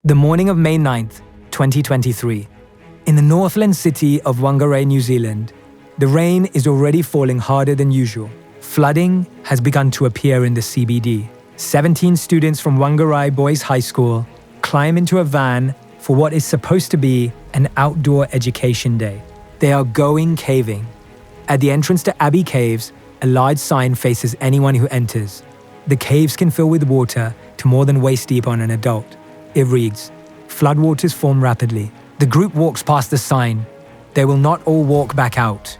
The morning of May 9th, 2023. In the Northland city of Whangarei, New Zealand, the rain is already falling harder than usual. Flooding has begun to appear in the CBD. 17 students from Whangarei Boys High School climb into a van for what is supposed to be an outdoor education day. They are going caving. At the entrance to Abbey Caves, a large sign faces anyone who enters. The caves can fill with water to more than waist deep on an adult. It reads, "Floodwaters form rapidly." The group walks past the sign. They will not all walk back out.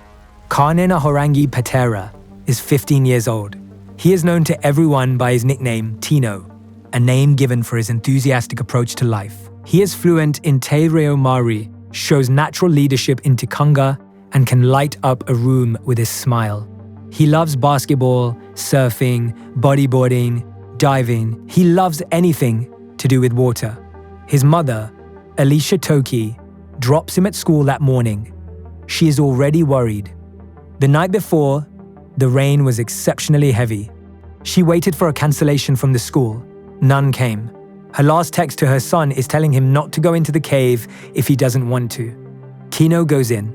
Karnena Horangi Patera is 15 years old. He is known to everyone by his nickname Tino, a name given for his enthusiastic approach to life. He is fluent in Te Reo Māori, shows natural leadership in tikanga, and can light up a room with his smile. He loves basketball, surfing, bodyboarding, diving. He loves anything to do with water. His mother, Alicia Toki, drops him at school that morning. She is already worried. The night before, the rain was exceptionally heavy. She waited for a cancellation from the school. None came. Her last text to her son is telling him not to go into the cave if he doesn't want to. Tino goes in.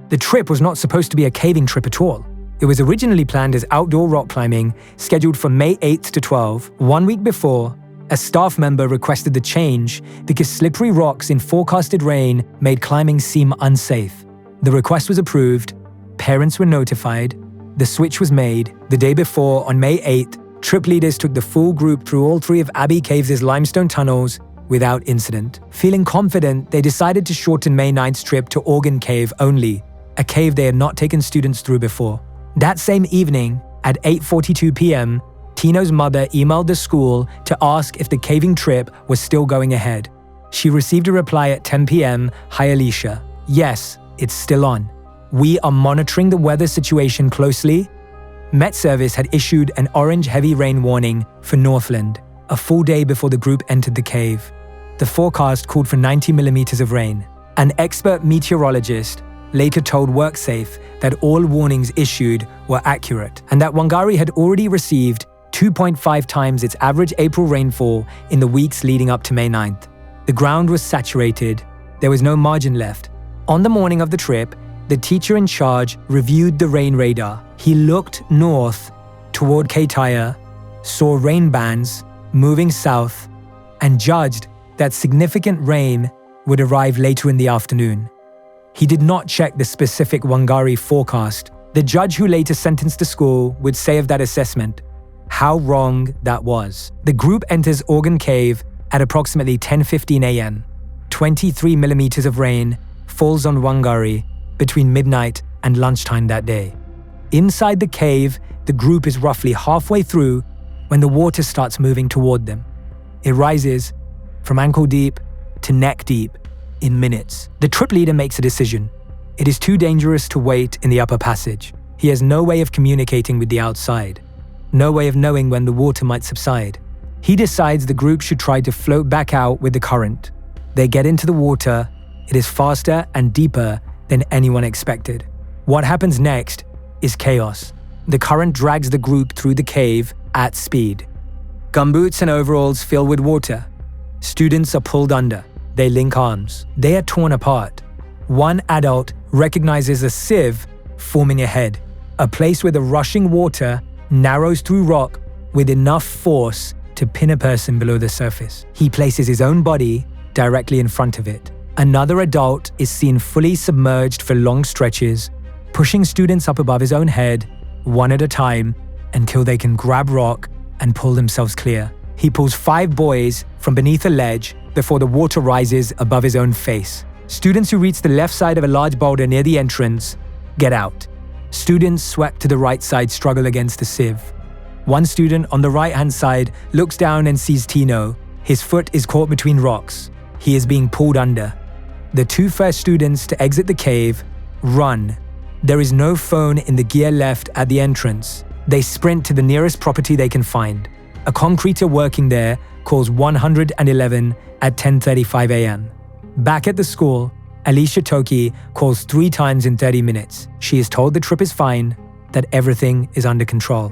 The trip was not supposed to be a caving trip at all. It was originally planned as outdoor rock climbing, scheduled for May 8th to 12. 1 week before, a staff member requested the change because slippery rocks in forecasted rain made climbing seem unsafe. The request was approved, parents were notified, the switch was made. The day before, on May 8th, trip leaders took the full group through all 3 of Abbey Caves' limestone tunnels without incident. Feeling confident, they decided to shorten May 9th's trip to Organ Cave only, a cave they had not taken students through before. That same evening, at 8:42 p.m., Tino's mother emailed the school to ask if the caving trip was still going ahead. She received a reply at 10 p.m, "Hi Alicia. Yes, it's still on. We are monitoring the weather situation closely." Met Service had issued an orange heavy rain warning for Northland, a full day before the group entered the cave. The forecast called for 90 millimeters of rain. An expert meteorologist later told WorkSafe that all warnings issued were accurate and that Whangarei had already received 2.5 times its average April rainfall in the weeks leading up to May 9th. The ground was saturated. There was no margin left. On the morning of the trip, the teacher in charge reviewed the rain radar. He looked north toward Kaitaia, saw rain bands moving south, and judged that significant rain would arrive later in the afternoon. He did not check the specific Whangarei forecast. The judge who later sentenced the school would say of that assessment, how wrong that was. The group enters Organ Cave at approximately 10:15 a.m. 23 millimeters of rain falls on Whangarei between midnight and lunchtime that day. Inside the cave, the group is roughly halfway through when the water starts moving toward them. It rises from ankle deep to neck deep in minutes. The trip leader makes a decision. It is too dangerous to wait in the upper passage. He has no way of communicating with the outside, no way of knowing when the water might subside. He decides the group should try to float back out with the current. They get into the water. It is faster and deeper than anyone expected. What happens next is chaos. The current drags the group through the cave at speed. Gumboots and overalls fill with water. Students are pulled under. They link arms. They are torn apart. One adult recognizes a sieve forming ahead, a place where the rushing water narrows through rock with enough force to pin a person below the surface. He places his own body directly in front of it. Another adult is seen fully submerged for long stretches, pushing students up above his own head, one at a time, until they can grab rock and pull themselves clear. He pulls 5 boys from beneath a ledge before the water rises above his own face. Students who reach the left side of a large boulder near the entrance get out. Students swept to the right side struggle against the sieve. One student on the right-hand side looks down and sees Tino. His foot is caught between rocks. He is being pulled under. The 2 first students to exit the cave run. There is no phone in the gear left at the entrance. They sprint to the nearest property they can find. A concreter working there calls 111 at 10:35 a.m. Back at the school, Alicia Toki calls 3 times in 30 minutes. She is told the trip is fine, that everything is under control.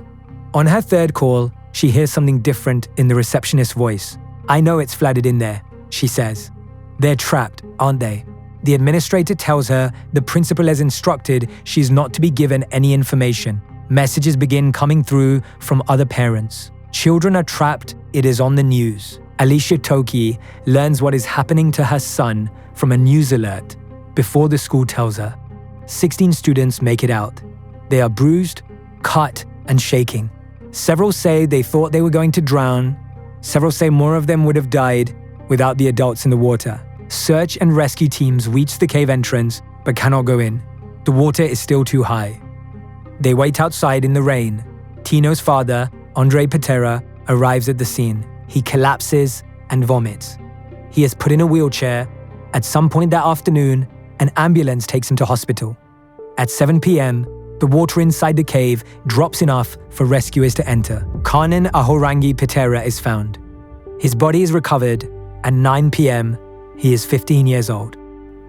On her 3rd call, she hears something different in the receptionist's voice. "I know it's flooded in there. she says. They're trapped, aren't they? The administrator tells her the principal has instructed she's not to be given any information. Messages begin coming through from other parents. Children are trapped, it is on the news. Alicia Toki learns what is happening to her son from a news alert before the school tells her. 16 students make it out. They are bruised, cut, and shaking. Several say they thought they were going to drown. Several say more of them would have died without the adults in the water. Search and rescue teams reach the cave entrance but cannot go in. The water is still too high. They wait outside in the rain. Tino's father, Andre Patera, arrives at the scene. He collapses and vomits. He is put in a wheelchair. At some point that afternoon, an ambulance takes him to hospital. At 7 p.m., the water inside the cave drops enough for rescuers to enter. Kanan Ahorangi Patera is found. His body is recovered. At 9 p.m., he is 15 years old.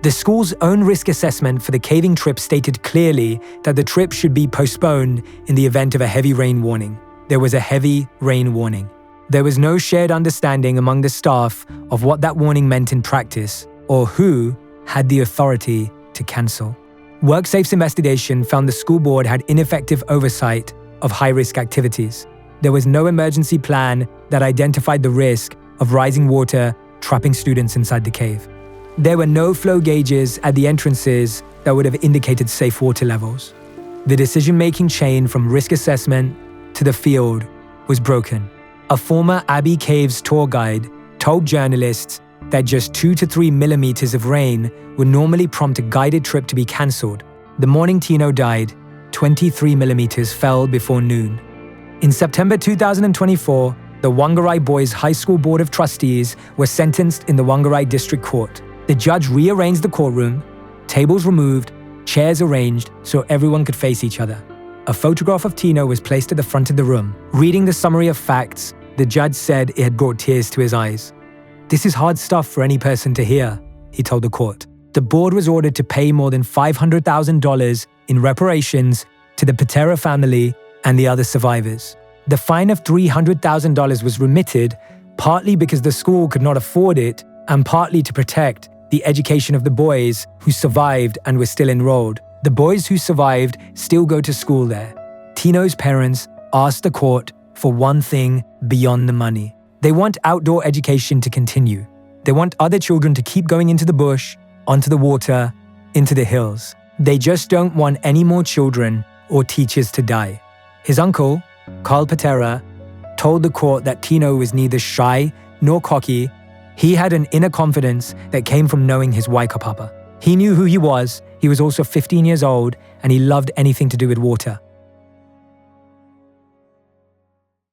The school's own risk assessment for the caving trip stated clearly that the trip should be postponed in the event of a heavy rain warning. There was a heavy rain warning. There was no shared understanding among the staff of what that warning meant in practice or who had the authority to cancel. WorkSafe's investigation found the school board had ineffective oversight of high-risk activities. There was no emergency plan that identified the risk of rising water trapping students inside the cave. There were no flow gauges at the entrances that would have indicated safe water levels. The decision-making chain from risk assessment to the field was broken. A former Abbey Caves tour guide told journalists that just 2 to 3 millimeters of rain would normally prompt a guided trip to be cancelled. The morning Tino died, 23 millimeters fell before noon. In September 2024, the Whangarei Boys High School Board of Trustees were sentenced in the Whangarei District Court. The judge rearranged the courtroom, tables removed, chairs arranged so everyone could face each other. A photograph of Tino was placed at the front of the room. Reading the summary of facts, the judge said it had brought tears to his eyes. "This is hard stuff for any person to hear," he told the court. The board was ordered to pay more than $500,000 in reparations to the Patera family and the other survivors. The fine of $300,000 was remitted, partly because the school could not afford it, and partly to protect the education of the boys who survived and were still enrolled. The boys who survived still go to school there. Tino's parents asked the court for one thing beyond the money. They want outdoor education to continue. They want other children to keep going into the bush, onto the water, into the hills. They just don't want any more children or teachers to die. His uncle, Carl Patera, told the court that Tino was neither shy nor cocky. He had an inner confidence that came from knowing his Waikapapa. He knew who he was also 15 years old, and he loved anything to do with water.